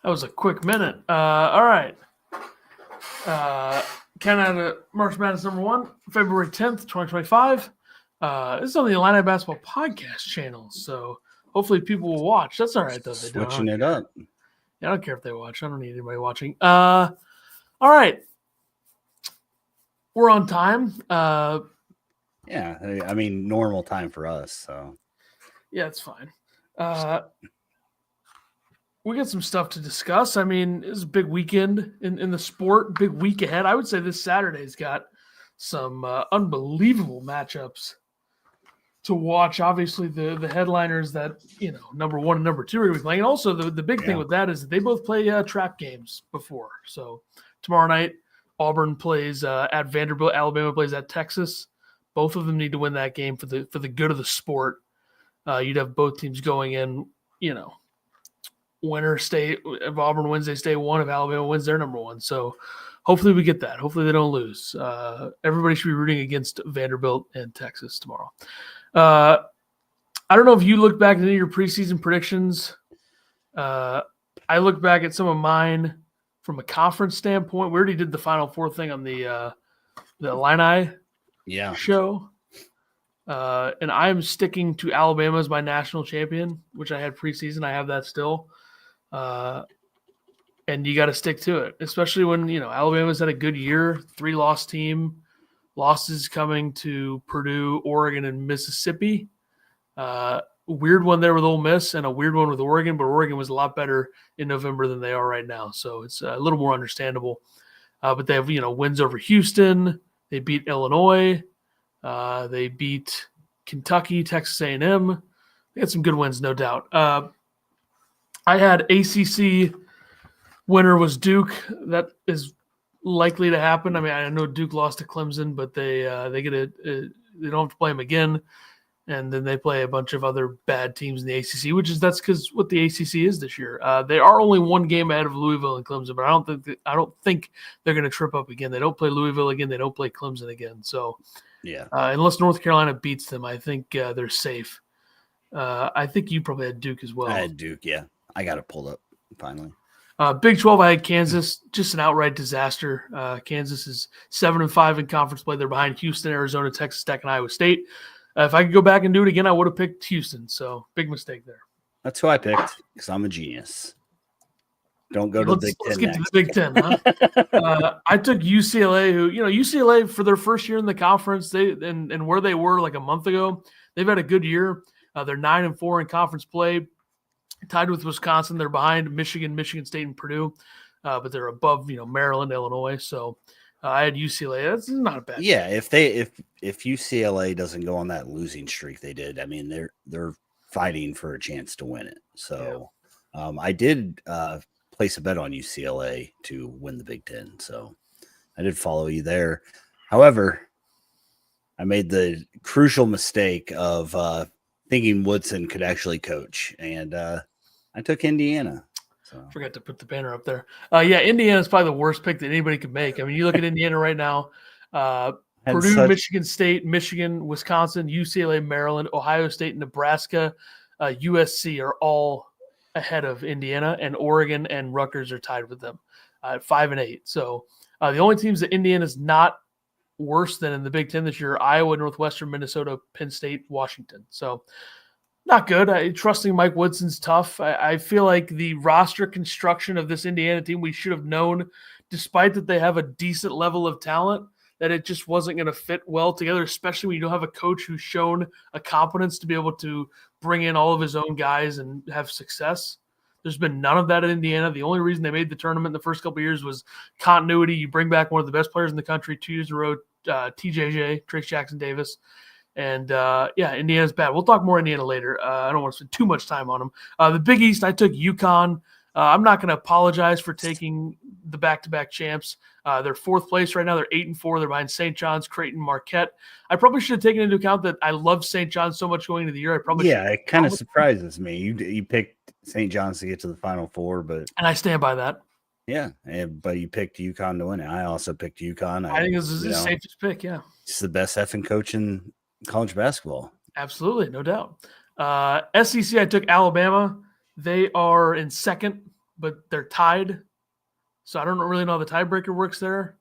That was a quick minute. All right. Canada March Madness number 1, February 10th, 2025. This is on the Illini Basketball Podcast channel, so hopefully people will watch. That's all right, though. They don't. Switching it up. Yeah, I don't care if they watch. I don't need anybody watching. All right. We're on time. Yeah, I mean, normal time for us, so. Yeah, it's fine. We got some stuff to discuss. I mean, it's a big weekend in the sport, big week ahead. I would say this Saturday's got some unbelievable matchups to watch. Obviously, the headliners that, number 1 and number 2 are going to be playing. And also, the big thing with that is that they both play trap games before. So tomorrow night, Auburn plays at Vanderbilt. Alabama plays at Texas. Both of them need to win that game for the good of the sport. You'd have both teams going in, winner state. If Auburn wins, they stay 1. If Alabama wins, they're number 1. So hopefully we get that. Hopefully they don't lose. Everybody should be rooting against Vanderbilt and Texas tomorrow. I don't know if you look back at any of your preseason predictions. I look back at some of mine from a conference standpoint. We already did the Final Four thing on the Illini show. And I'm sticking to Alabama as my national champion, which I had preseason. I have that still. And you got to stick to it, especially when, Alabama's had a good year, 3-loss team, losses coming to Purdue, Oregon, and Mississippi. Weird one there with Ole Miss and a weird one with Oregon, but Oregon was a lot better in November than they are right now. So it's a little more understandable. But they have, wins over Houston. They beat Illinois. They beat Kentucky, Texas A&M. They had some good wins, no doubt. I had ACC winner was Duke. That is likely to happen. I mean, I know Duke lost to Clemson, but they don't have to play them again, and then they play a bunch of other bad teams in the ACC, that's because what the ACC is this year. They are only 1 game ahead of Louisville and Clemson, but I don't think they're going to trip up again. They don't play Louisville again. They don't play Clemson again. So. Yeah. Unless North Carolina beats them, I think they're safe. I think you probably had Duke as well. I had Duke, yeah. I got it pulled up finally. Big 12, I had Kansas, just an outright disaster. Kansas is 7-5 in conference play. They're behind Houston, Arizona, Texas Tech, and Iowa State. If I could go back and do it again, I would have picked Houston. So big mistake there. That's who I picked because I'm a genius. Don't go to the Big Ten. Let's get to the Big Ten, huh? I took UCLA, who, UCLA for their first year in the conference, and where they were like a month ago, they've had a good year. They're 9-4 in conference play, tied with Wisconsin. They're behind Michigan, Michigan State, and Purdue, but they're above, Maryland, Illinois. So I had UCLA. That's not a bad. Yeah, if UCLA doesn't go on that losing streak they did, I mean they're fighting for a chance to win it. So I did. Place a bet on UCLA to win the Big Ten. So I did follow you there. However, I made the crucial mistake of thinking Woodson could actually coach. And I took Indiana. So. Forgot to put the banner up there. Indiana is probably the worst pick that anybody could make. I mean, you look at Indiana right now, Purdue, Michigan State, Michigan, Wisconsin, UCLA, Maryland, Ohio State, Nebraska, USC are all ahead of Indiana, and Oregon and Rutgers are tied with them at 5 and 8. So the only teams that Indiana is not worse than in the Big Ten this year are Iowa, Northwestern, Minnesota, Penn State, Washington. So not good. Trusting Mike Woodson's tough. I feel like the roster construction of this Indiana team, we should have known, despite that they have a decent level of talent, that it just wasn't going to fit well together, especially when you don't have a coach who's shown a competence to be able to bring in all of his own guys and have success. There's been none of that at Indiana. The only reason they made the tournament in the first couple of years was continuity. You bring back one of the best players in the country 2 years in a row, TJJ, Trace Jackson Davis. And, Indiana's bad. We'll talk more Indiana later. I don't want to spend too much time on them. The Big East, I took UConn. I'm not going to apologize for taking the back-to-back champs. They're 4th place right now. They're 8-4. They're behind St. John's, Creighton, Marquette. I probably should have taken into account that I loved St. John's so much going into the year. It kind of surprises me. You picked St. John's to get to the Final Four, and I stand by that. Yeah, but you picked UConn to win it. I also picked UConn. I think this is the safest pick. Yeah, it's the best effing coach in college basketball. Absolutely, no doubt. SEC, I took Alabama. They are in 2nd but they're tied. So I don't really know how the tiebreaker works there.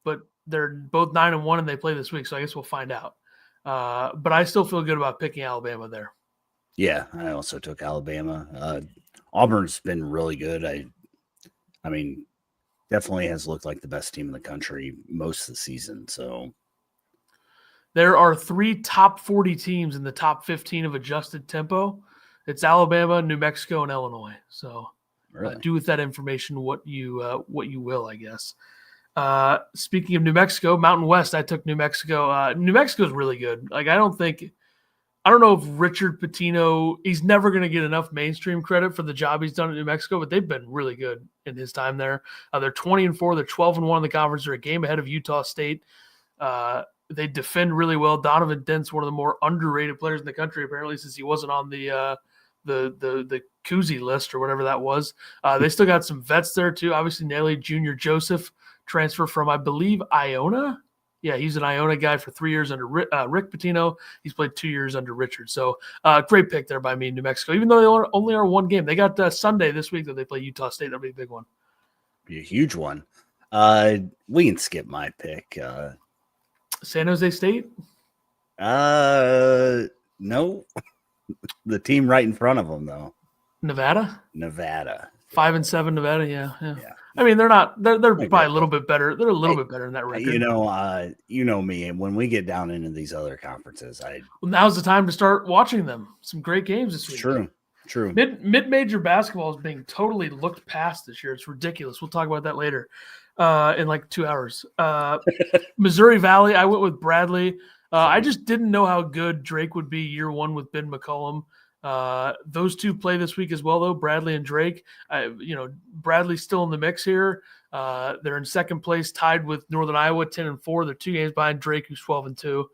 But they're both 9-1 and they play this week, so I guess we'll find out. But I still feel good about picking Alabama there. Yeah, I also took Alabama. Auburn's been really good. I mean, definitely has looked like the best team in the country most of the season. So there are 3 top 40 teams in the top 15 of adjusted tempo. It's Alabama, New Mexico, and Illinois. So really, do with that information what you will, I guess. Speaking of New Mexico, Mountain West, I took New Mexico. New Mexico is really good. Like, I don't know if Richard Pitino, he's never going to get enough mainstream credit for the job he's done at New Mexico, but they've been really good in his time there. They're 20-4. They're 12-1 in the conference. They're a game ahead of Utah State. They defend really well. Donovan Dent's one of the more underrated players in the country, apparently, since he wasn't on the Kuzi list or whatever that was. They still got some vets there too. Obviously, Nelly Jr. Joseph transfer from, I believe, Iona. Yeah, he's an Iona guy for 3 years under Rick Pitino. He's played 2 years under Richard. So great pick there by me, New Mexico. Even though they only are one game, they got Sunday this week that they play Utah State. That'll be a big one. Be a huge one. We can skip my pick. San Jose State? No. The team right in front of them, though. Nevada. 5-7 Nevada. Yeah. I mean, they're probably a little bit better. They're a little bit better in that record. You know me, and when we get down into these other conferences, well, now's the time to start watching them. Some great games this week. True. Mid-major basketball is being totally looked past this year. It's ridiculous. We'll talk about that later in like 2 hours. Missouri Valley, I went with Bradley. I just didn't know how good Drake would be year one with Ben McCollum. Those two play this week as well, though, Bradley and Drake. Bradley's still in the mix here. They're in second place, tied with Northern Iowa, 10-4. They're 2 games behind Drake, who's 12-2.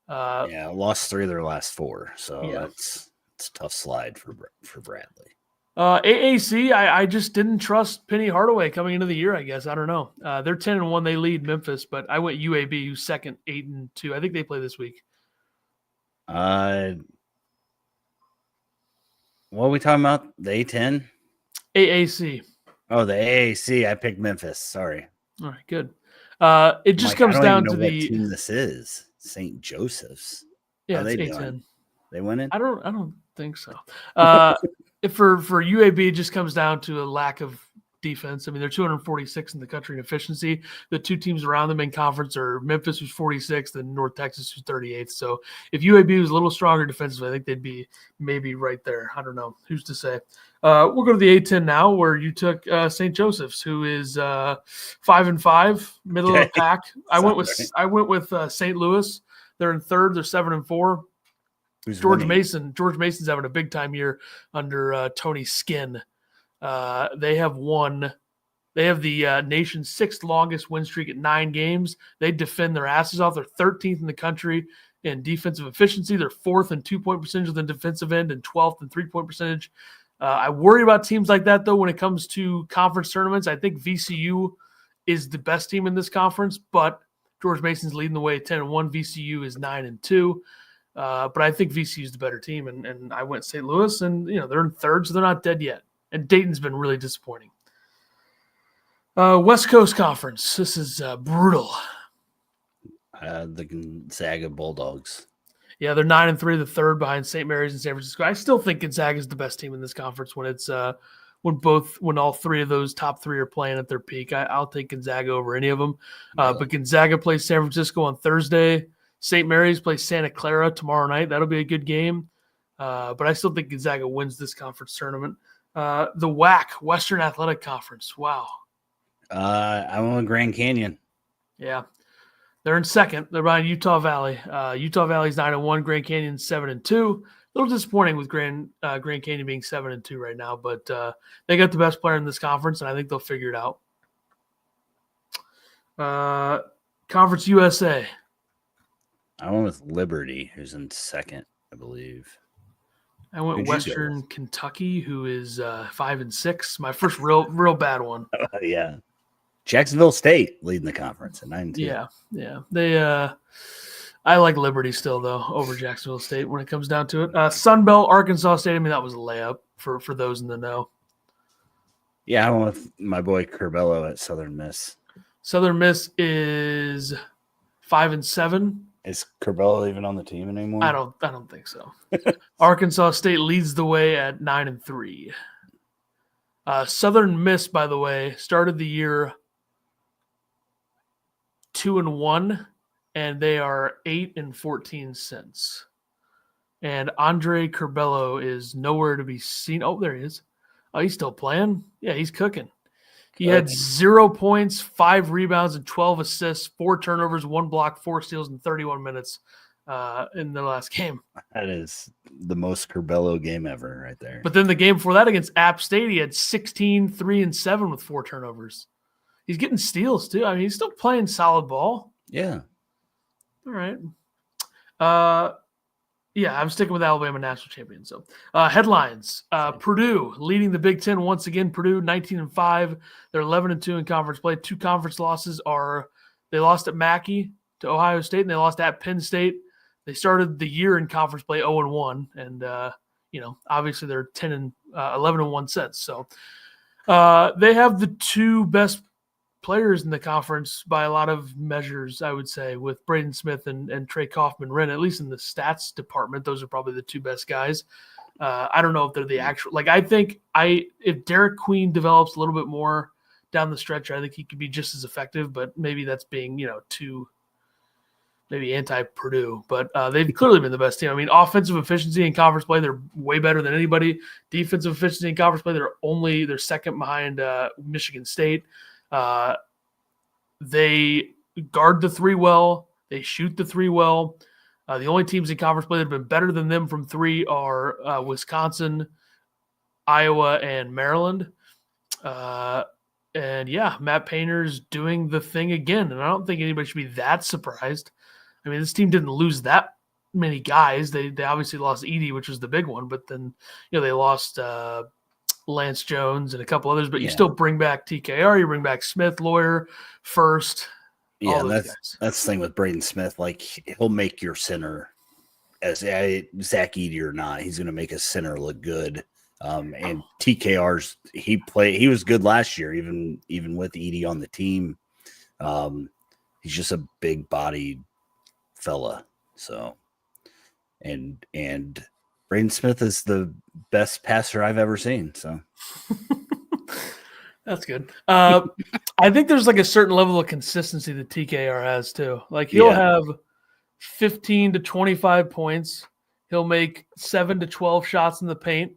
Lost 3 of their last 4. So it's a tough slide for Bradley. AAC, I just didn't trust Penny Hardaway coming into the year, I guess. I don't know. They're 10-1. They lead Memphis, but I went UAB, who's second, 8-2. I think they play this week. What are we talking about? The A10? AAC. Oh, the AAC. I picked Memphis. Sorry. All right, good. It just comes down to the team this is. St. Joseph's. Yeah, it's A10. They win it? I don't think so. For UAB, it just comes down to a lack of defense. I mean, they're 246 in the country in efficiency. The 2 teams around them in conference are Memphis, who's 46th, and North Texas, who's 38th. So if UAB was a little stronger defensively, I think they'd be maybe right there. I don't know. Who's to say? We'll go to the A10 now, where you took St. Joseph's, who is 5-5, middle of the pack. I went with St. Louis. They're in third. They're 7-4. George Mason's having a big time year under Tony Skinn. They have the nation's 6th longest win streak at 9 games. They defend their asses off. They're 13th in the country in defensive efficiency. They're 4th in 2-point percentage on the defensive end and 12th in 3-point percentage. I worry about teams like that, though, when it comes to conference tournaments. I think VCU is the best team in this conference, but George Mason's leading the way at 10-1. VCU is 9-2. But I think VCU is the better team, and I went St. Louis, and they're in third, so they're not dead yet. And Dayton's been really disappointing. West Coast Conference. This is brutal. The Gonzaga Bulldogs. Yeah, they're 9-3, the third behind St. Mary's and San Francisco. I still think Gonzaga is the best team in this conference when it's when all 3 of those top 3 are playing at their peak. I'll take Gonzaga over any of them. Really? But Gonzaga plays San Francisco on Thursday. St. Mary's plays Santa Clara tomorrow night. That'll be a good game. But I still think Gonzaga wins this conference tournament. The WAC, Western Athletic Conference. Wow. I went with Grand Canyon. Yeah. They're in second. They're behind Utah Valley. Utah Valley's 9-1. Grand Canyon's 7-2. A little disappointing with Grand Canyon being 7-2 right now, but they got the best player in this conference, and I think they'll figure it out. Conference USA. I went with Liberty, who's in second, I believe. I went Western Kentucky, who is 5-6. My first real bad one. Yeah. Jacksonville State leading the conference at 9-2. Yeah. They I like Liberty still, though, over Jacksonville State when it comes down to it. Sunbelt, Arkansas State. I mean, that was a layup for those in the know. Yeah, I went with my boy Curbelo at Southern Miss. Southern Miss is 5-7. Is Curbelo even on the team anymore? I don't think so. Arkansas State leads the way at 9-3. Southern Miss, by the way, started the year 2-1, and they are 8-14 since. And Andre Curbelo is nowhere to be seen. Oh, there he is. Oh, he's still playing. Yeah, he's cooking. He had 0 points, 5 rebounds, and 12 assists, 4 turnovers, 1 block, 4 steals in 31 minutes in the last game. That is the most Curbelo game ever right there. But then the game before that against App State, he had 16, 3, and 7 with 4 turnovers. He's getting steals, too. I mean, he's still playing solid ball. Yeah. All right. Yeah, I'm sticking with Alabama national champion. So headlines: Purdue leading the Big Ten once again. Purdue 19-5. They're 11-2 in conference play. 2 conference losses are they lost at Mackey to Ohio State and they lost at Penn State. They started the year in conference play 0-1, and obviously they're 11-1 since. So they have the 2 best players in the conference by a lot of measures, I would say, with Braden Smith and Trey Kaufman-Renn, at least in the stats department. Those are probably the 2 best guys. I don't know if they're the actual, I think if Derek Queen develops a little bit more down the stretch, I think he could be just as effective, but maybe that's being, too maybe anti-Purdue, but they've clearly been the best team. I mean, offensive efficiency in conference play, they're way better than anybody. Defensive efficiency in conference play, they're second behind Michigan State. They guard the 3 well. They shoot the 3 well. The only teams in conference play that have been better than them from 3 are Wisconsin, Iowa, and Maryland. And yeah, Matt Painter's doing the thing again, and I don't think anybody should be that surprised. I mean, this team didn't lose that many guys. They obviously lost Edey, which was the big one, but then they lost Lance Jones and a couple others, but you still bring back TKR, you bring back Smith, Lawyer, First. Yeah, that's the thing with Braden Smith. Like, he'll make your center, as Zach Edey or not, he's going to make a center look good. And TKR's he was good last year, even with Edey on the team. He's just a big bodied fella. So, and Braden Smith is the best passer I've ever seen. So that's good. I think there's a certain level of consistency that TKR has too. He'll have 15 to 25 points. He'll make 7 to 12 shots in the paint,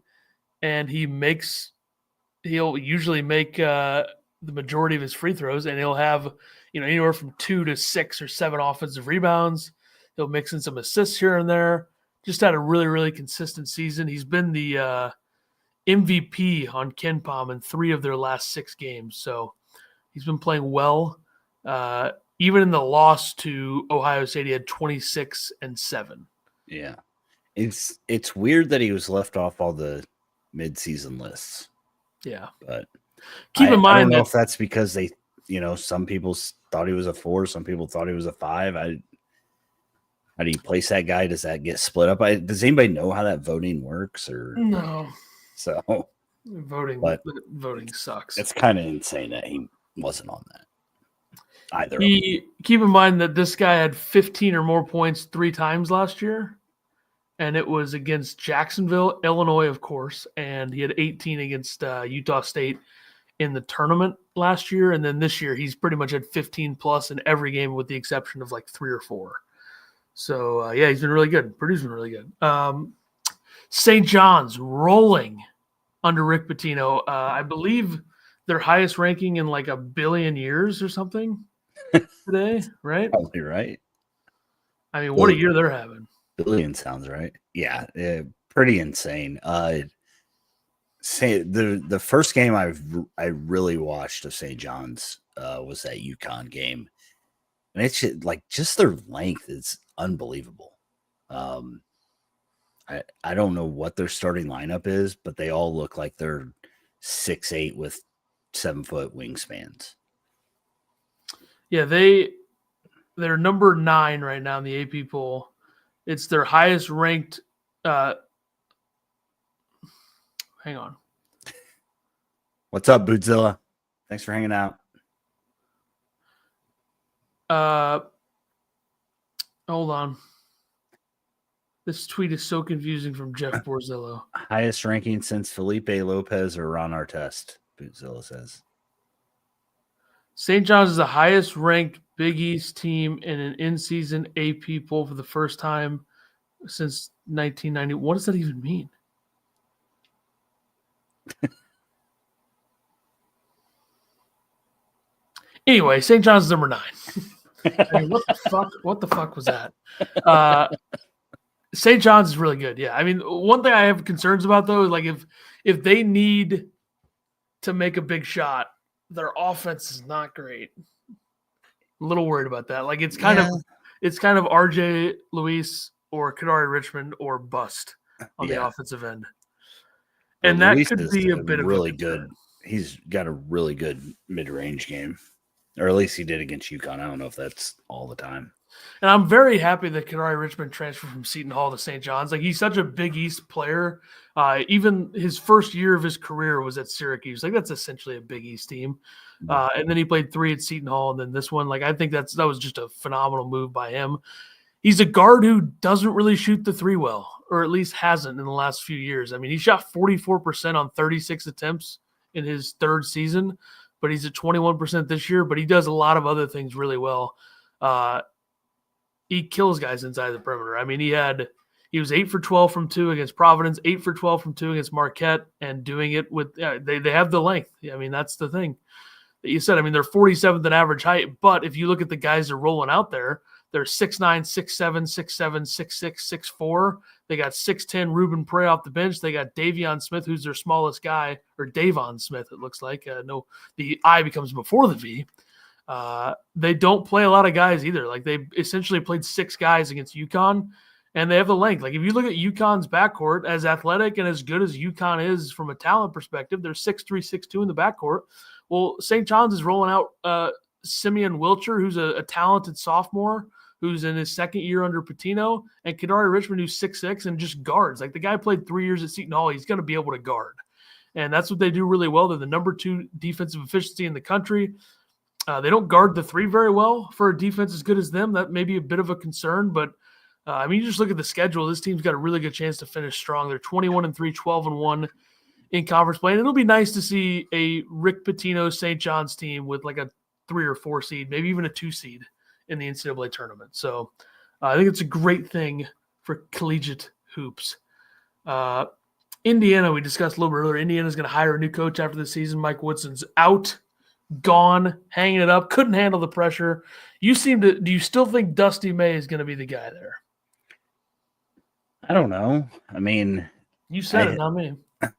and he'll usually make the majority of his free throws, and he'll have anywhere from 2 to 6 or 7 offensive rebounds. He'll mix in some assists here and there. Just had a really, really consistent season. He's been the MVP on KenPom in 3 of their last 6 games. So he's been playing well. Even in the loss to Ohio State, he had 26 and 7. Yeah. It's weird that he was left off all the midseason lists. Yeah. But keep in mind, I don't know if that's because they, some people thought he was a 4, some people thought he was a 5. How do you place that guy? Does that get split up? Does anybody know how that voting works? Or no? So voting sucks. It's kind of insane that he wasn't on that either. Keep in mind that this guy had 15 or more points 3 times last year, and it was against Jacksonville, Illinois, of course, and he had 18 against Utah State in the tournament last year, and then this year he's pretty much had 15 plus in every game with the exception of 3 or 4. So, he's been really good. Purdue's been really good. St. John's rolling under Rick Pitino. I believe their highest ranking in a billion years or something today, right? Probably right. I mean, what a year they're having. Billion sounds right. Yeah, pretty insane. Say the first game I really watched of St. John's was that UConn game. And it's just their length is unbelievable. I don't know what their starting lineup is, but they all look like they're 6'8" with 7-foot wingspans. Yeah, they're number 9 right now in the AP poll. It's their highest ranked. Hang on. What's up, Bootzilla? Thanks for hanging out. Hold on. This tweet is so confusing from Jeff Borzillo. Highest ranking since Felipe Lopez or Ron Artest, Bootzilla says. St. John's is the highest ranked Big East team in an in-season AP poll for the first time since 1990. What does that even mean? Anyway, St. John's is number 9. I mean, what the fuck? What the fuck was that? St. John's is really good. Yeah, I mean, one thing I have concerns about though is like if they need to make a big shot, their offense is not great. I'm a little worried about that. Like it's kind of RJ Luis or Kadari Richmond or bust on the offensive end, and well, that Luis could be a bit of really good. He's got a really good mid-range game. Or at least he did against UConn. I don't know if that's all the time. And I'm very happy that Kadari Richmond transferred from Seton Hall to St. John's. Like he's such a Big East player. Even his first year of his career was at Syracuse. Like that's essentially a Big East team. And then he played 3 at Seton Hall, and then this one. Like I think that was just a phenomenal move by him. He's a guard who doesn't really shoot the 3 well, or at least hasn't in the last few years. I mean, he shot 44% on 36 attempts in his 3rd season. But he's at 21% this year, but he does a lot of other things really well. He kills guys inside the perimeter. I mean, he was 8 for 12 from 2 against Providence, 8 for 12 from 2 against Marquette, and doing it with they have the length. I mean, that's the thing that you said. I mean, they're 47th in average height, but if you look at the guys that are rolling out there, they're 6'9", 6'7", 6'7", 6'6", 6'4". They got 6'10" Ruben Prey off the bench. They got Davion Smith, who's their smallest guy, or Davon Smith, it looks like. No, the I becomes before the V. They don't play a lot of guys either. Like they essentially played 6 guys against UConn, and they have the length. Like if you look at UConn's backcourt, as athletic and as good as UConn is from a talent perspective, they're 6'3", 6'2" in the backcourt. Well, St. John's is rolling out Simeon Wilcher, who's a talented sophomore, who's in his 2nd year under Pitino, and Kadari Richmond, who's 6'6", and just guards. Like the guy played 3 years at Seton Hall. He's going to be able to guard. And that's what they do really well. They're the number 2 defensive efficiency in the country. They don't guard the 3 very well for a defense as good as them. That may be a bit of a concern, but I mean, you just look at the schedule. This team's got a really good chance to finish strong. They're 21-3, 12-1 in conference play. And it'll be nice to see a Rick Pitino St. John's team with like a 3 or 4 seed, maybe even a 2 seed in the NCAA tournament. So I think it's a great thing for collegiate hoops. Indiana, we discussed a little bit earlier. Indiana's going to hire a new coach after the season. Mike Woodson's out, gone, hanging it up, couldn't handle the pressure. Do you still think Dusty May is going to be the guy there? I don't know. I mean, you said it, not me.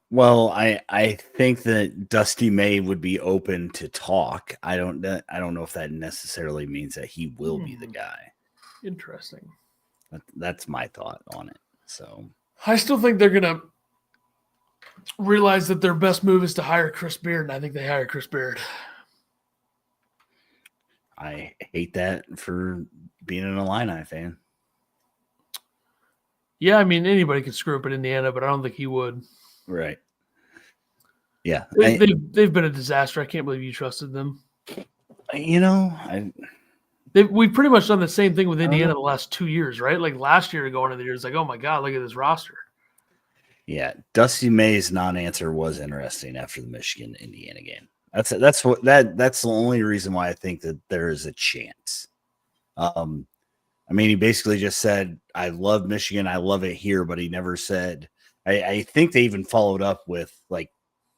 Well, I think that Dusty May would be open to talk. I don't know if that necessarily means that he will be the guy. Interesting. That's my thought on it. So I still think they're gonna realize that their best move is to hire Chris Beard, and I think they hire Chris Beard. I hate that for being an Illini fan. Yeah, I mean anybody could screw up at Indiana, but I don't think he would. Right. Yeah. They've been a disaster. I can't believe you trusted them. You know, we've pretty much done the same thing with Indiana the last 2 years, right? Like last year going into the year, it's like, oh my God, look at this roster. Yeah. Dusty May's non-answer was interesting after the Michigan-Indiana game. That's the only reason why I think that there is a chance. I mean, he basically just said, I love Michigan. I love it here, but he never said, I think they even followed up with like,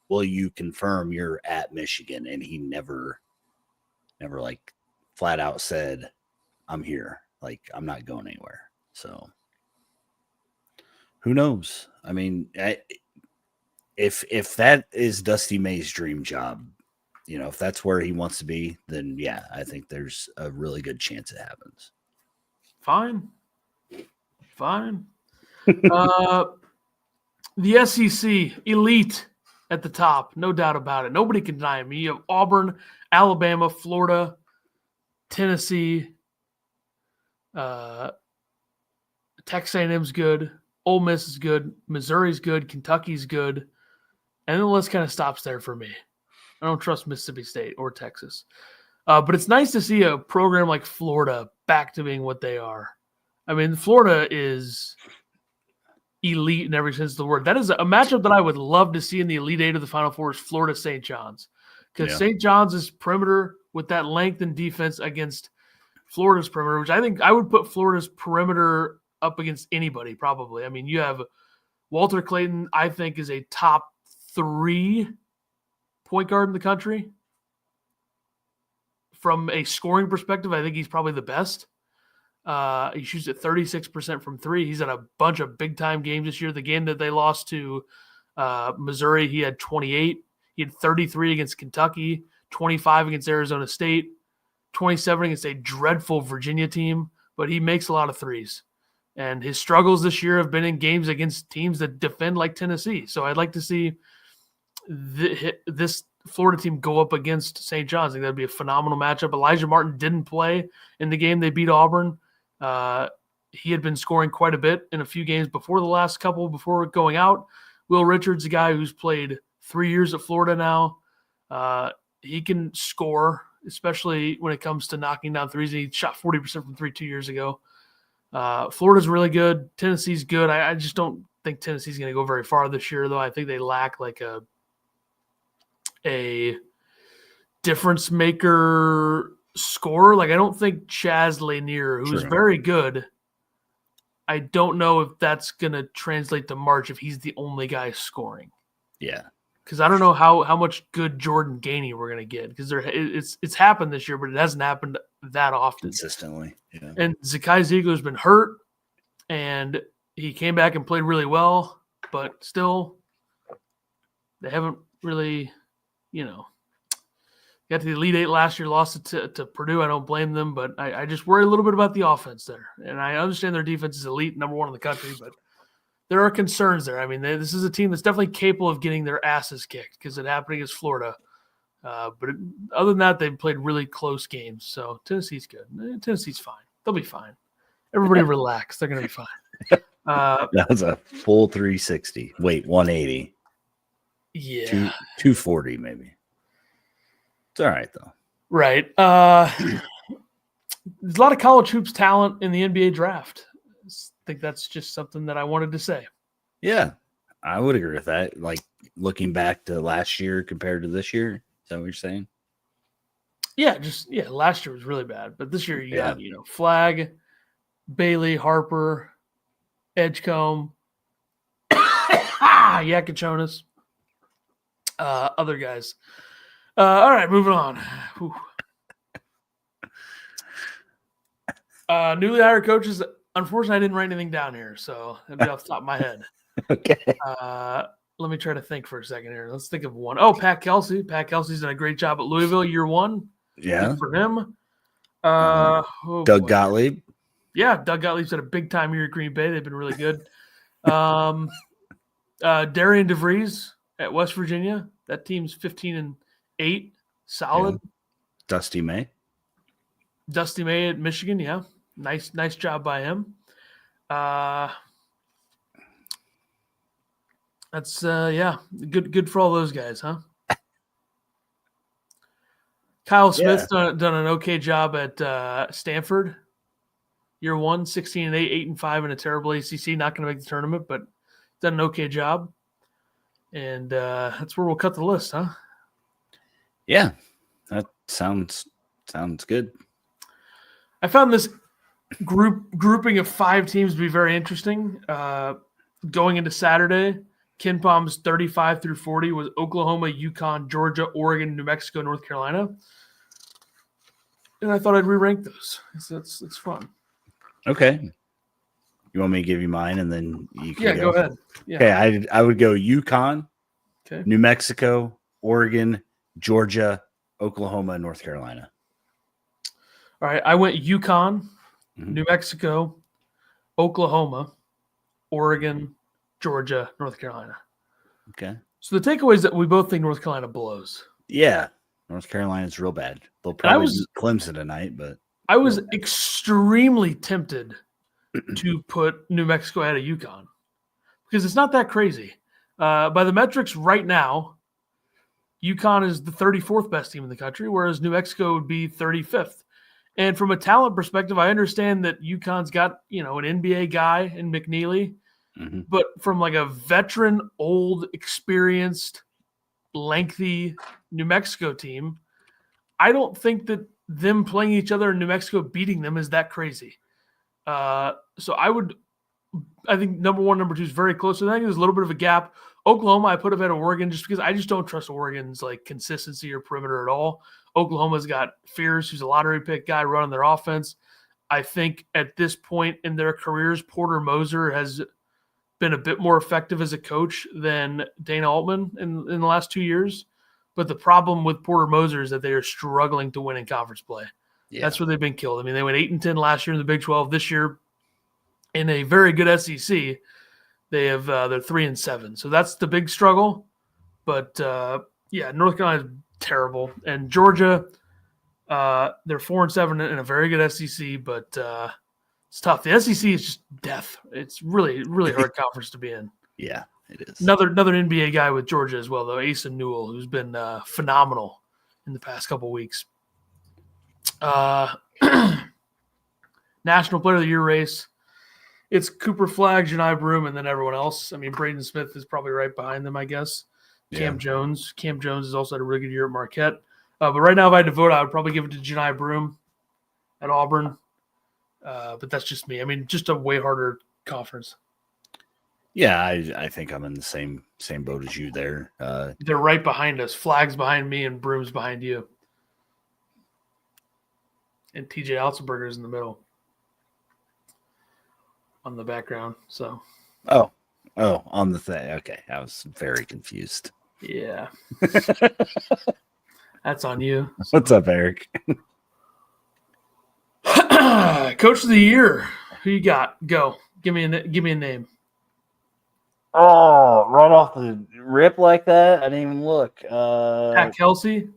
will you confirm you're at Michigan? And he never like flat out said, I'm here. Like, I'm not going anywhere. So who knows? I mean, if that is Dusty May's dream job, you know, if that's where he wants to be, then yeah, I think there's a really good chance it happens. Fine. The SEC, elite at the top, no doubt about it. Nobody can deny me. You have Auburn, Alabama, Florida, Tennessee, Texas A&M's good, Ole Miss is good, Missouri's good, Kentucky's good, and then the list kind of stops there for me. I don't trust Mississippi State or Texas. But it's nice to see a program like Florida back to being what they are. I mean, Florida is elite in every sense of the word. That is a matchup that I would love to see in the Elite Eight of the Final Four is Florida St. John's. Because St. John's perimeter with that length and defense against Florida's perimeter, which I think I would put Florida's perimeter up against anybody probably. I mean, you have Walter Clayton, I think, is a top 3 point guard in the country. From a scoring perspective, I think he's probably the best. He shoots at 36% from 3. He's had a bunch of big-time games this year. The game that they lost to Missouri, he had 28. He had 33 against Kentucky, 25 against Arizona State, 27 against a dreadful Virginia team, but he makes a lot of threes. And his struggles this year have been in games against teams that defend like Tennessee. So I'd like to see this Florida team go up against St. John's. I think that'd be a phenomenal matchup. Elijah Martin didn't play in the game they beat Auburn. He had been scoring quite a bit in a few games before the last couple, before going out. Will Richards, a guy who's played 3 years at Florida now. He can score, especially when it comes to knocking down threes. He shot 40% from 3 2 years ago. Florida's really good. Tennessee's good. I just don't think Tennessee's going to go very far this year, though. I think they lack like a difference maker scorer. Like I don't think Chaz Lanier, who's very good, I don't know if that's going to translate to March if he's the only guy scoring. Yeah. Because I don't know how much good Jordan Gainey we're going to get because it's happened this year, but it hasn't happened that often. Consistently. Yeah. And Zakai Ziegler's been hurt, and he came back and played really well, but still they haven't really, got to the Elite Eight last year, lost it to Purdue. I don't blame them, but I just worry a little bit about the offense there. And I understand their defense is elite, number 1 in the country, but there are concerns there. I mean, this is a team that's definitely capable of getting their asses kicked because it happened against Florida. But other than that, they've played really close games. So Tennessee's good. Tennessee's fine. They'll be fine. Everybody relax. They're going to be fine. That was a full 360. Wait, 180. Yeah. 240 maybe. It's all right, though. Right. There's a lot of college hoops talent in the NBA draft. I think that's just something that I wanted to say. Yeah, I would agree with that. Like looking back to last year compared to this year. Is that what you're saying? Yeah, last year was really bad. But this year you got, Flag, Bailey, Harper, Edgecombe, Yakachonis, other guys. All right, moving on. Newly hired coaches. Unfortunately, I didn't write anything down here, so it'll be off the top of my head. Okay. Let me try to think for a second here. Let's think of one. Oh, Pat Kelsey. Pat Kelsey's done a great job at Louisville year 1. Yeah. Good for him. Doug Gottlieb. Yeah, Doug Gottlieb's had a big time year at Green Bay. They've been really good. Darian DeVries at West Virginia. That team's 15-8. Solid. Yeah. Dusty May at Michigan. Yeah. Nice job by him. That's good for all those guys, huh? Kyle Smith's done an okay job at Stanford. Year 1, 16-8, 8-5 in a terrible ACC. Not going to make the tournament, but done an okay job. And that's where we'll cut the list, huh? Yeah, that sounds good. I found this grouping of 5 teams to be very interesting. Going into Saturday, Ken Palm's 35 through 40 was Oklahoma, UConn, Georgia, Oregon, New Mexico, North Carolina. And I thought I'd re-rank those. It's fun. Okay. You want me to give you mine and then you can go ahead. Yeah. Okay, I would go UConn, okay, New Mexico, Oregon, Georgia, Oklahoma, and North Carolina. All right, I went UConn, New Mexico, Oklahoma, Oregon, Georgia, North Carolina. Okay. So the takeaway is that we both think North Carolina blows. Yeah, North Carolina's real bad. They'll probably beat Clemson tonight, but I was extremely tempted to put New Mexico ahead of UConn because it's not that crazy. By the metrics right now, UConn is the 34th best team in the country, whereas New Mexico would be 35th. And from a talent perspective, I understand that UConn's got, an NBA guy in McNeely, but from like a veteran, old, experienced, lengthy New Mexico team, I don't think that them playing each other in New Mexico beating them is that crazy. So I think number 1, number 2 is very close. So I think there's a little bit of a gap. Oklahoma, I put ahead of Oregon just because I just don't trust Oregon's like consistency or perimeter at all. Oklahoma's got Fierce, who's a lottery pick guy running their offense. I think at this point in their careers, Porter Moser has been a bit more effective as a coach than Dana Altman in the last 2 years. But the problem with Porter Moser is that they are struggling to win in conference play. Yeah. That's where they've been killed. I mean, they went 8-10 last year in the Big 12. This year, in a very good SEC, they're 3-7. So that's the big struggle. But North Carolina is terrible, and Georgia, they're 4-7 in a very good SEC, but it's tough. The SEC is just death. It's really, really hard conference to be in. Yeah, it is. Another NBA guy with Georgia as well, though, Asa Newell, who's been phenomenal in the past couple weeks. National Player of the Year race. It's Cooper Flagg, Janai Broom, and then everyone else. I mean, Braden Smith is probably right behind them, I guess. Cam Jones. Cam Jones has also had a really good year at Marquette. But right now, if I had to vote, I would probably give it to Janai Broom at Auburn. But that's just me. I mean, just a way harder conference. Yeah, I think I'm in the same boat as you there. They're right behind us. Flagg's behind me, and Broom's behind you. And TJ Altenberger's in the middle. On the background, so. Oh, on the thing. Okay, I was very confused. Yeah. That's on you. What's up, Eric? Coach of the year. Who you got? Go. Give me a name. Oh, right off the rip like that? I didn't even look. Pat Kelsey.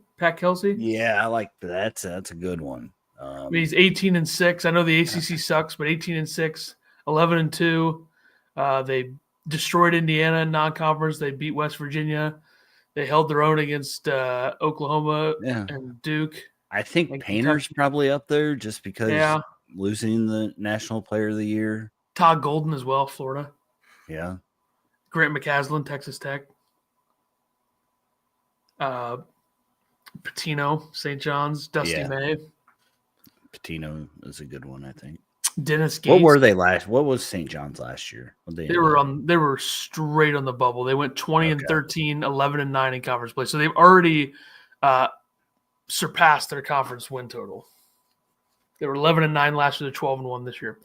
Yeah, I like that. That's a good one. I mean, he's 18-6. I know the ACC sucks, but 18-6, 11-2. They destroyed Indiana in non-conference. They beat West Virginia. They held their own against Oklahoma and Duke. I think Painter's probably up there just because losing the National Player of the Year. Todd Golden as well, Florida. Yeah. Grant McCaslin, Texas Tech. Patino, St. John's. Dusty May. Patino is a good one, I think. Dennis Gates. What were they last? What was St. John's last year? They were straight on the bubble. They went 20-13, 11-9 in conference play. So they've already surpassed their conference win total. They were 11-9 last year. They're 12-1 this year.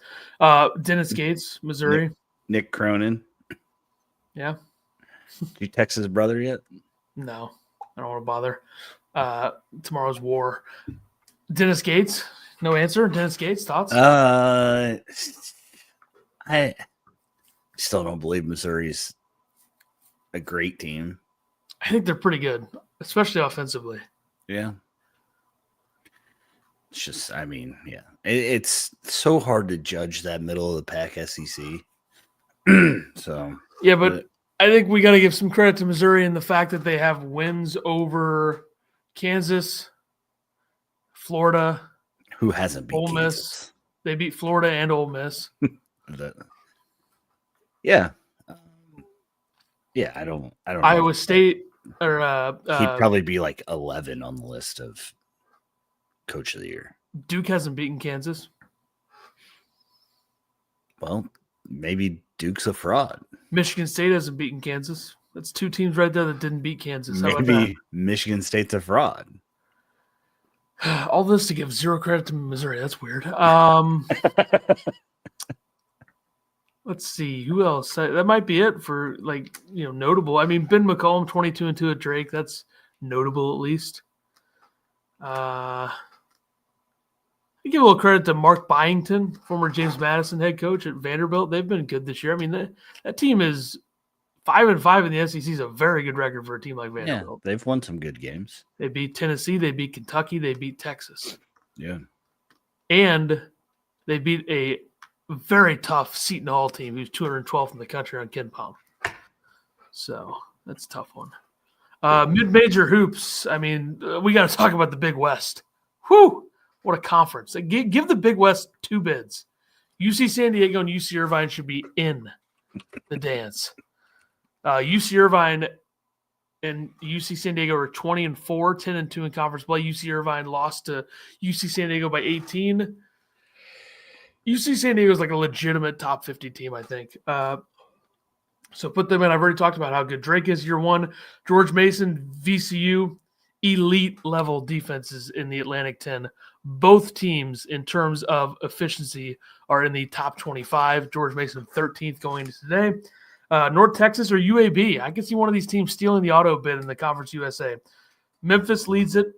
Dennis Gates, Missouri. Nick Cronin. Yeah. Did you text his brother yet? No, I don't want to bother. Tomorrow's war. Dennis Gates. No answer. Dennis Gates, thoughts? I still don't believe Missouri's a great team. I think they're pretty good, especially offensively. Yeah. It's just, I mean, it's so hard to judge that middle of the pack SEC. So yeah, but I think we got to give some credit to Missouri in the fact that they have wins over Kansas, Florida. Who hasn't beat Ole Miss? Kansas? They beat Florida and Ole Miss. Yeah. I don't know. Iowa State or he'd probably be like 11 on the list of Coach of the Year. Duke hasn't beaten Kansas. Well, maybe Duke's a fraud. Michigan State hasn't beaten Kansas. That's two teams right there that didn't beat Kansas. Maybe Michigan State's a fraud. All this to give zero credit to Missouri. That's weird. Let's see. Who else? That might be it for, notable. I mean, Ben McCollum, 22-2 at Drake. That's notable at least. I give a little credit to Mark Byington, former James Madison head coach at Vanderbilt. They've been good this year. I mean, that team is 5-5 in the SEC is a very good record for a team like Vanderbilt. Yeah, they've won some good games. They beat Tennessee. They beat Kentucky. They beat Texas. Yeah. And they beat a very tough Seton Hall team who's 212th in the country on Ken Palm. So that's a tough one. Mid-major hoops. I mean, we got to talk about the Big West. Whew, what a conference! Give the Big West 2 bids. UC San Diego and UC Irvine should be in the dance. UC Irvine and UC San Diego are 20-4, 10-2 in conference play. UC Irvine lost to UC San Diego by 18. UC San Diego is like a legitimate top 50 team, I think. So put them in. I've already talked about how good Drake is year one. George Mason, VCU, elite level defenses in the Atlantic 10. Both teams, in terms of efficiency, are in the top 25. George Mason 13th going into today. North Texas or UAB. I can see one of these teams stealing the auto bid in the Conference USA. Memphis leads it.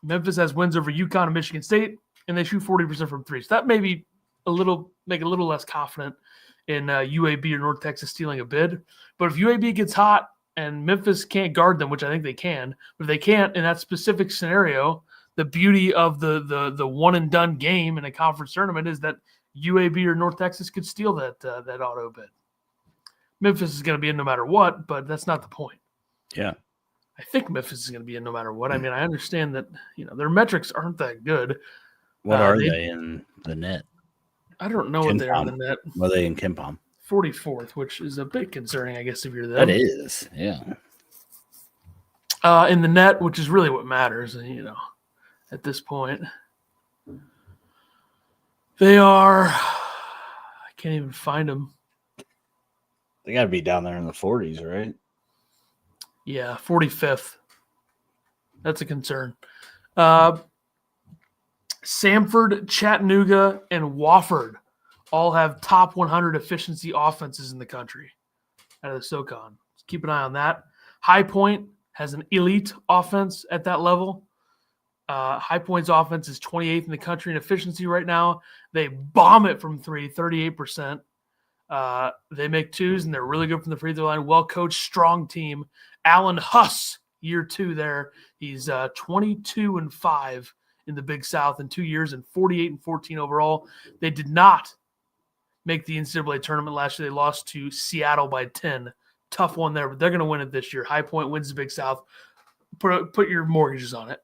Memphis has wins over UConn and Michigan State, and they shoot 40% from three. So that may be make a little less confident in UAB or North Texas stealing a bid. But if UAB gets hot and Memphis can't guard them, which I think they can, but if they can't in that specific scenario, the beauty of the one and done game in a conference tournament is that UAB or North Texas could steal that auto bid. Memphis is going to be in no matter what, but that's not the point. Yeah. I think Memphis is going to be in no matter what. I mean, I understand that their metrics aren't that good. What are they in the net? I don't know what they are in the net. What are they in KenPom? 44th, which is a bit concerning, I guess, if you're them. That is, yeah. In the net, which is really what matters, at this point. They are – I can't even find them. They got to be down there in the 40s, right? Yeah, 45th. That's a concern. Samford, Chattanooga, and Wofford all have top 100 efficiency offenses in the country out of the SoCon. So keep an eye on that. High Point has an elite offense at that level. High Point's offense is 28th in the country in efficiency right now. They bomb it from three, 38%. They make twos, and they're really good from the free throw line. Well-coached, strong team. Alan Huss, year 2 there. He's 22-5 in the Big South in 2 years and 48-14 overall. They did not make the NCAA tournament last year. They lost to Seattle by 10. Tough one there, but they're going to win it this year. High Point wins the Big South. Put your mortgages on it.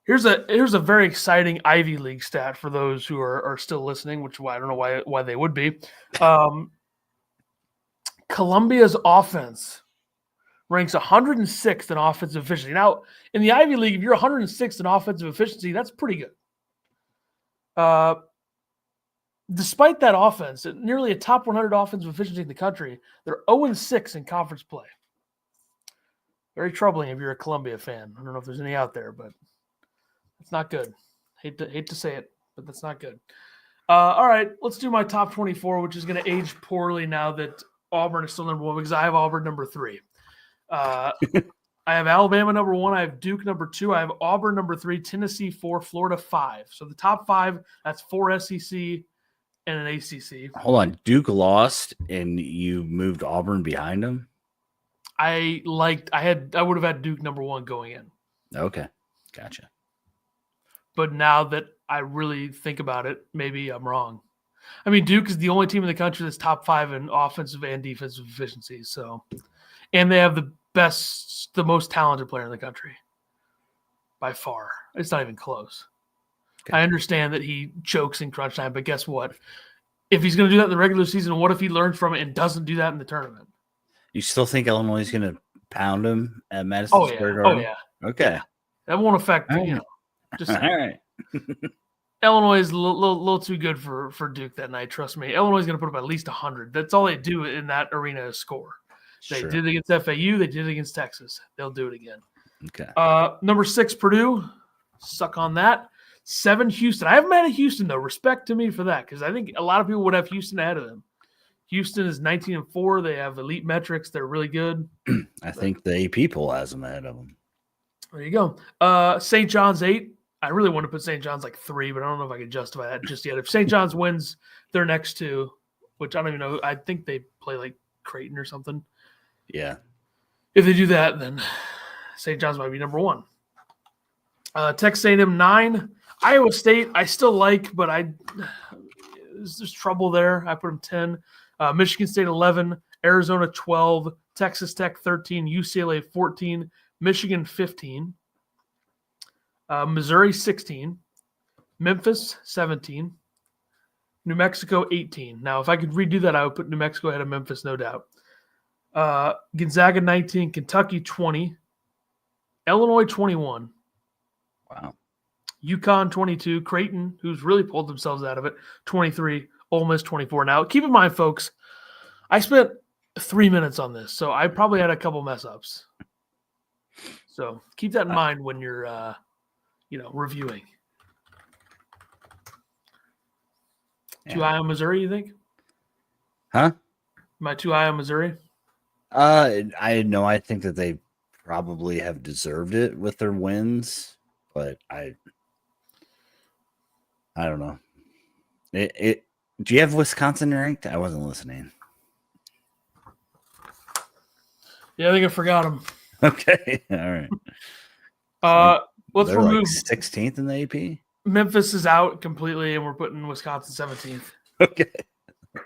Here's a very exciting Ivy League stat for those who are still listening, which I don't know why they would be. Columbia's offense ranks 106th in offensive efficiency. Now, in the Ivy League, if you're 106th in offensive efficiency, that's pretty good. Despite that offense, nearly a top 100 offensive efficiency in the country, they're 0-6 in conference play. Very troubling if you're a Columbia fan. I don't know if there's any out there, but it's not good. Hate to say it, but that's not good. All right, let's do my top 24, which is going to age poorly now that Auburn is still number 1 because I have Auburn number 3. I have Alabama number 1. I have Duke number 2. I have Auburn number 3, Tennessee 4, Florida 5. So the top 5, that's 4 SEC and an ACC. Hold on. Duke lost and you moved Auburn behind them? I would have had Duke number 1 going in. Okay. Gotcha. But now that I really think about it, maybe I'm wrong. I mean, Duke is the only team in the country that's top 5 in offensive and defensive efficiency. So, and they have the most talented player in the country by far. It's not even close. Okay. I understand that he chokes in crunch time, but guess what? If he's going to do that in the regular season, what if he learns from it and doesn't do that in the tournament? You still think Illinois is going to pound him at Madison Square Garden? Oh, yeah. Okay. Yeah. That won't affect, just all right. Illinois is a little too good for Duke that night. Trust me. Illinois is going to put up at least 100. That's all they do in that arena is score. They did it against FAU. They did it against Texas. They'll do it again. Okay. Number 6, Purdue. Suck on that. 7, Houston. I haven't had a Houston, though. Respect to me for that because I think a lot of people would have Houston ahead of them. Houston is 19-4. They have elite metrics. They're really good. I think the AP poll has them ahead of them. There you go. St. John's 8. I really want to put St. John's like 3, but I don't know if I can justify that just yet. If St. John's wins their next 2, which I don't even know, I think they play like Creighton or something. Yeah. If they do that, then St. John's might be number 1. Texas A&M 9. Iowa State, I still like, but there's trouble there. I put them 10. Michigan State 11. Arizona 12. Texas Tech 13, UCLA 14, Michigan 15, Missouri 16, Memphis 17, New Mexico 18. Now, if I could redo that, I would put New Mexico ahead of Memphis, no doubt. Gonzaga 19, Kentucky 20, Illinois 21. Wow. UConn 22, Creighton, who's really pulled themselves out of it, 23, Ole Miss 24. Now, keep in mind, folks, I spent 3 minutes on this, so I probably had a couple mess ups. So keep that in mind when you're, reviewing. Too high on Missouri, you think? Huh? Am I too high on Missouri? I think that they probably have deserved it with their wins, but I don't know. Do you have Wisconsin ranked? I wasn't listening. Yeah, I think I forgot them. Okay, all right. Let's remove 16th in the AP. Memphis is out completely, and we're putting Wisconsin 17th. Okay,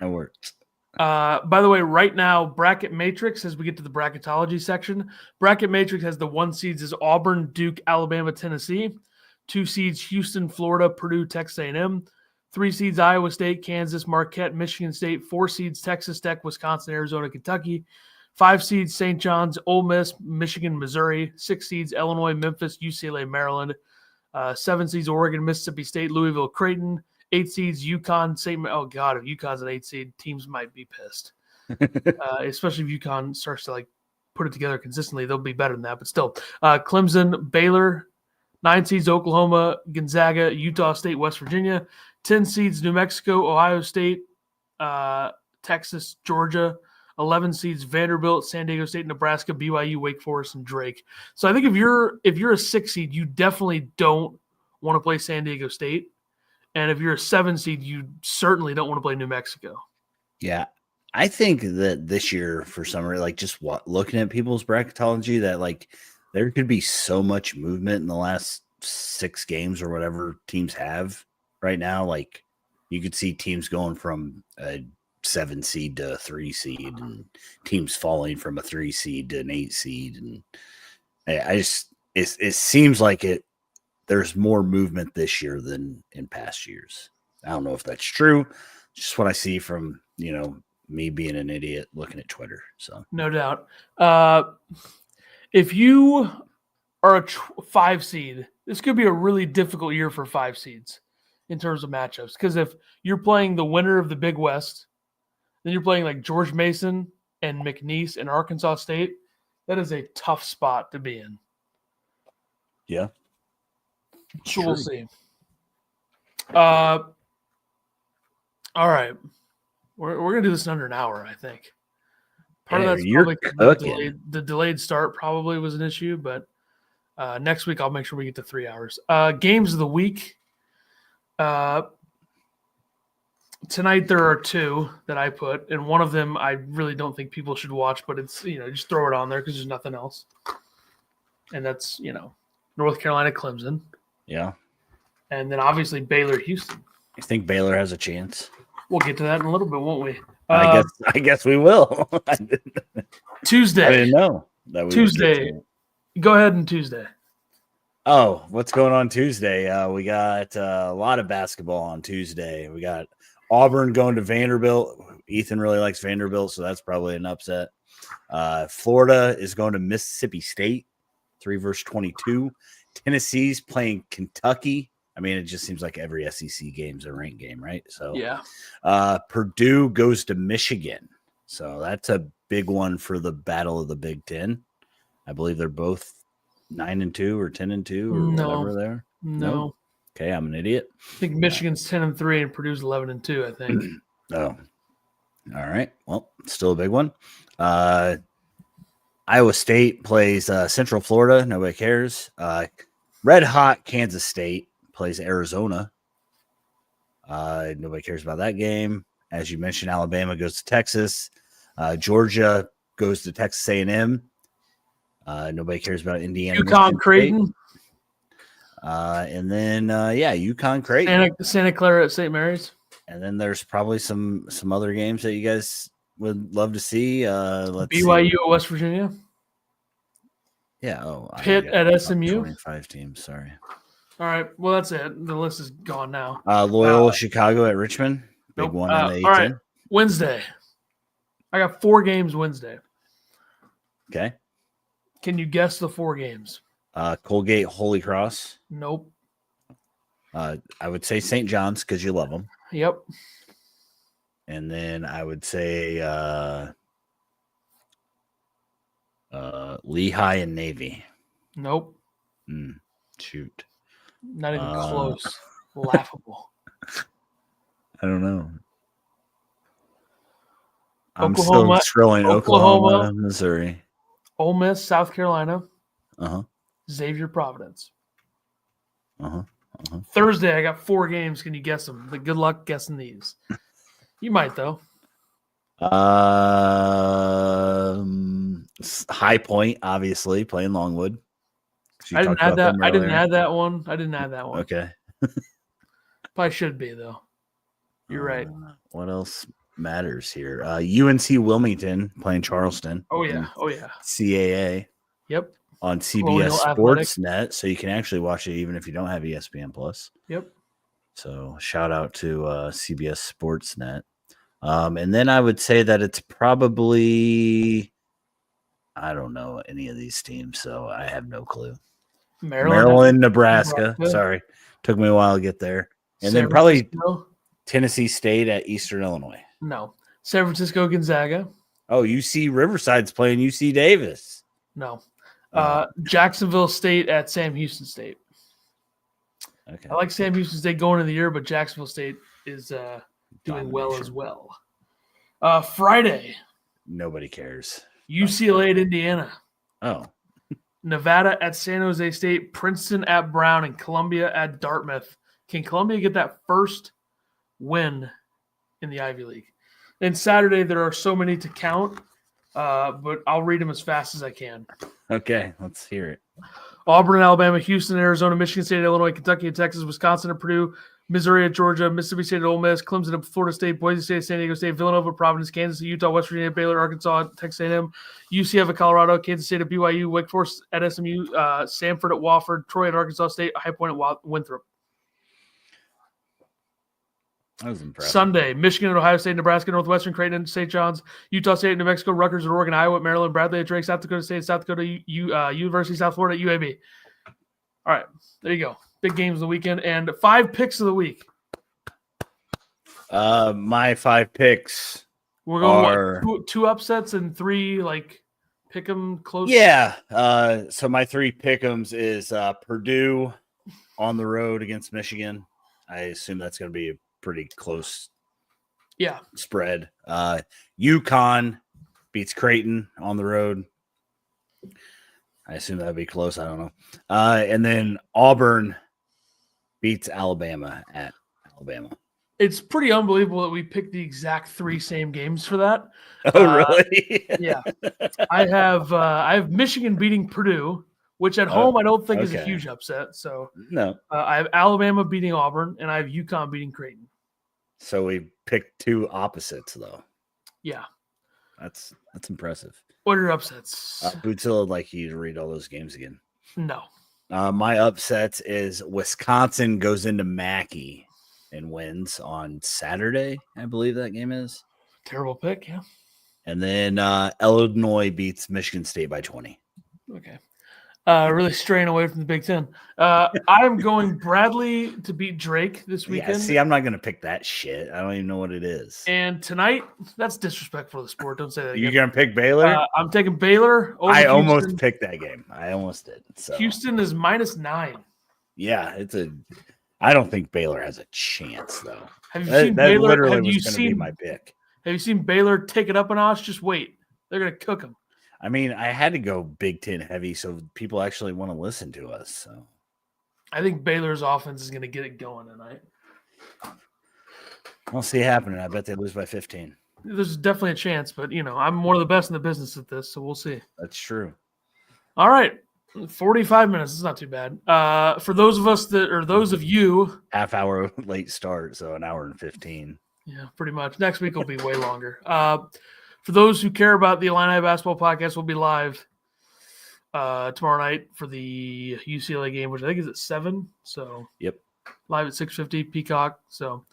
that works. By the way, right now, Bracket Matrix, as we get to the bracketology section, Bracket Matrix has the 1 seeds is Auburn, Duke, Alabama, Tennessee. 2 seeds Houston, Florida, Purdue, Texas A&M. 3 seeds Iowa State, Kansas, Marquette, Michigan State. 4 seeds Texas Tech, Wisconsin, Arizona, Kentucky. 5 seeds St. John's, Ole Miss, Michigan, Missouri. 6 seeds Illinois, Memphis, UCLA, Maryland. 7 seeds Oregon, Mississippi State, Louisville, Creighton. 8 seeds UConn, St. Oh God, if UConn's an 8 seed, teams might be pissed. Especially if UConn starts to put it together consistently, they'll be better than that. But still, Clemson, Baylor. 9 seeds Oklahoma, Gonzaga, Utah State, West Virginia. 10 seeds New Mexico, Ohio State, Texas, Georgia. 11 seeds Vanderbilt, San Diego State, Nebraska, BYU, Wake Forest, and Drake. So I think if you're a 6 seed, you definitely don't want to play San Diego State. And if you're a 7 seed, you certainly don't want to play New Mexico. Yeah. I think that this year, for some reason, just looking at people's bracketology, that there could be so much movement in the last 6 games or whatever teams have right now. You could see teams going from a 7 seed to a 3 seed, and teams falling from a 3 seed to an 8 seed. And it seems like there's more movement this year than in past years. I don't know if that's true. Just what I see from, me being an idiot looking at Twitter. So no doubt. If you are a 5 seed, this could be a really difficult year for 5 seeds in terms of matchups. Because if you're playing the winner of the Big West, then you're playing George Mason and McNeese and Arkansas State. That is a tough spot to be in. Yeah. So we'll see. All right. We're going to do this in under an hour, I think. Part of that's probably the delayed start probably was an issue, but next week I'll make sure we get to 3 hours. Games of the week. Tonight there are 2 that I put, and one of them I really don't think people should watch, but it's, just throw it on there because there's nothing else. And that's, North Carolina, Clemson. Yeah. And then obviously Baylor, Houston. You think Baylor has a chance? We'll get to that in a little bit, won't we? I guess we will. Tuesday. I didn't know that we Tuesday. Go ahead and Tuesday. Oh, what's going on Tuesday? We got a lot of basketball on Tuesday. We got Auburn going to Vanderbilt. Ethan really likes Vanderbilt, so that's probably an upset. Florida is going to Mississippi State, 3-22. Tennessee's playing Kentucky. I mean, it just seems like every SEC game is a ranked game, right? So yeah. Purdue goes to Michigan. So that's a big one for the Battle of the Big Ten. I believe they're both 9-2 or 10-2 or whatever they're. No. Okay, I'm an idiot. I think Michigan's 10-3 and Purdue's 11-2, I think. Oh. All right. Well, still a big one. Iowa State plays Central Florida. Nobody cares. Red hot Kansas State plays Arizona. Nobody cares about that game. As you mentioned, Alabama goes to Texas. Georgia goes to Texas A&M. Nobody cares about Indiana. UConn, Creighton. And then, UConn, Creighton. Santa Clara at St. Mary's. And then there's probably some other games that you guys would love to see. Let's BYU see. at West Virginia. Yeah. Oh, Pitt at SMU. 25 teams. Sorry. All right. Well, that's it. The list is gone now. Loyola Chicago at Richmond. Big Nope. one in the A10. All right. Wednesday. I got 4 games Wednesday. Okay. Can you guess the 4 games? Colgate, Holy Cross. Nope. I would say St. John's because you love them. Yep. And then I would say Lehigh and Navy. Nope. Shoot. Not even close. Laughable. I don't know. Oklahoma, I'm still scrolling. Oklahoma, Missouri. Ole Miss, South Carolina. Uh-huh. Xavier, Providence. Uh-huh. Thursday, I got 4 games. Can you guess them? But good luck guessing these. You might, though. High Point, obviously, playing Longwood. I didn't add that. I didn't add that one. Okay. Probably should be, though. You're right. What else matters here? UNC Wilmington playing Charleston. Oh, yeah. CAA. Yep. On CBS Colonial Athletic. Sportsnet, so you can actually watch it even if you don't have ESPN Plus. Yep. So shout out to CBS Sportsnet. And then I would say that it's probably, I don't know any of these teams, so I have no clue. Maryland, Nebraska. Sorry, took me a while to get there. And then probably Tennessee State at Eastern Illinois. No. San Francisco, Gonzaga. Oh, UC Riverside's playing UC Davis. No. Jacksonville State at Sam Houston State. Okay. I like Sam Houston State going into the year, but Jacksonville State is doing well as well. Friday. Nobody cares. UCLA at Indiana. Oh. Nevada at San Jose State. Princeton at Brown. And Columbia at Dartmouth. Can Columbia get that first win in the Ivy League? And Saturday, there are so many to count, but I'll read them as fast as I can. Okay, let's hear it. Auburn, Alabama, Houston, Arizona, Michigan State, Illinois, Kentucky, and Texas, Wisconsin, and Purdue, Missouri, at Georgia, Mississippi State, at Ole Miss, Clemson, at Florida State, Boise State, San Diego State, Villanova, Providence, Kansas, Utah, West Virginia, Baylor, Arkansas, Texas A&M, UCF at Colorado, Kansas State at BYU, Wake Forest at SMU, Samford at Wofford, Troy at Arkansas State, High Point at Winthrop. That was impressive. Sunday, Michigan at Ohio State, Nebraska, Northwestern, Creighton at St. John's, Utah State at New Mexico, Rutgers at Oregon, Iowa at Maryland, Bradley at Drake, South Dakota State, South Dakota, University of South Florida at UAB. All right, there you go. Big games of the weekend and 5 picks of the week. My 5 picks. We're going two upsets and 3 pick 'em close. Yeah. So my 3 pick-ems is Purdue on the road against Michigan. I assume that's going to be a pretty close spread. UConn beats Creighton on the road. I assume that would be close. I don't know. And then Auburn beats Alabama at Alabama. It's pretty unbelievable that we picked the exact 3 same games for that. Oh, really? Yeah. I have Michigan beating Purdue, which at home I don't think is a huge upset. So no. I have Alabama beating Auburn, and I have UConn beating Creighton. So we picked 2 opposites, though. Yeah. That's impressive. What are your upsets? Bootzilla would like you to read all those games again. No. My upsets is Wisconsin goes into Mackey and wins on Saturday, I believe that game is. Terrible pick, yeah. And then Illinois beats Michigan State by 20. Okay. Really straying away from the Big Ten. I'm going Bradley to beat Drake this weekend. Yeah, see, I'm not going to pick that shit. I don't even know what it is. And tonight, that's disrespectful to the sport. Don't say that again. You're going to pick Baylor? I'm taking Baylor over I Houston. almost picked that game. I almost did. So. Houston is -9. Yeah, I don't think Baylor has a chance, though. Have you seen Baylor? Literally was going to be my pick. Have you seen Baylor take it up a notch? Just wait. They're going to cook them. I mean, I had to go Big Ten heavy so people actually want to listen to us. So I think Baylor's offense is going to get it going tonight. I'll see it happening. I bet they lose by 15. There's definitely a chance, but, I'm one of the best in the business at this, so we'll see. That's true. All right. 45 minutes. It's not too bad. For those of you. Half hour late start, so an hour and 15. Yeah, pretty much. Next week will be way longer. for those who care about the Illini basketball podcast, we'll be live tomorrow night for the UCLA game, which I think is at 7. So yep, live at 6:50 Peacock. So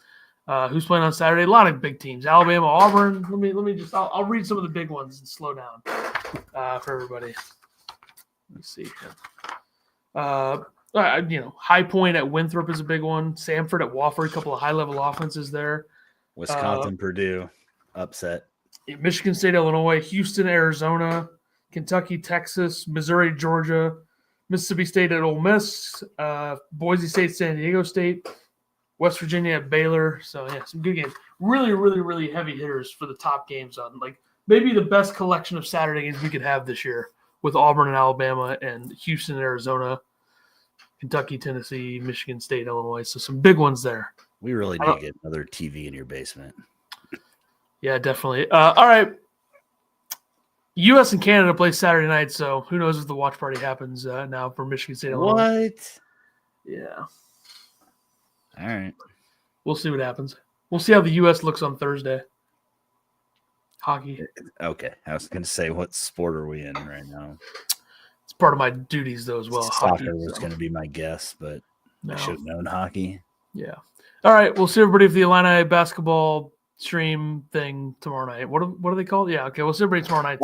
who's playing on Saturday? A lot of big teams: Alabama, Auburn. Let me just I'll read some of the big ones and slow down for everybody. Let's see. High Point at Winthrop is a big one. Samford at Wofford, a couple of high-level offenses there. Wisconsin, Purdue, upset. Michigan State, Illinois, Houston, Arizona, Kentucky, Texas, Missouri, Georgia, Mississippi State at Ole Miss, Boise State, San Diego State, West Virginia at Baylor. So, yeah, some good games. Really, really, really heavy hitters for the top games on, like, maybe the best collection of Saturday games we could have this year with Auburn and Alabama and Houston and Arizona, Kentucky, Tennessee, Michigan State, Illinois. So some big ones there. We really need to get another TV in your basement. Yeah, definitely. All right. U.S. and Canada play Saturday night, so who knows if the watch party happens now for Michigan State, Illinois. What? Yeah. All right. We'll see what happens. We'll see how the U.S. looks on Thursday. Hockey. Okay. I was going to say, what sport are we in right now? It's part of my duties, though, as well. Soccer was going to be my guess, but I should have known hockey. Yeah. All right. We'll see everybody for the Illini basketball stream thing tomorrow night. What are they called? Yeah. Okay. We'll see everybody tomorrow night.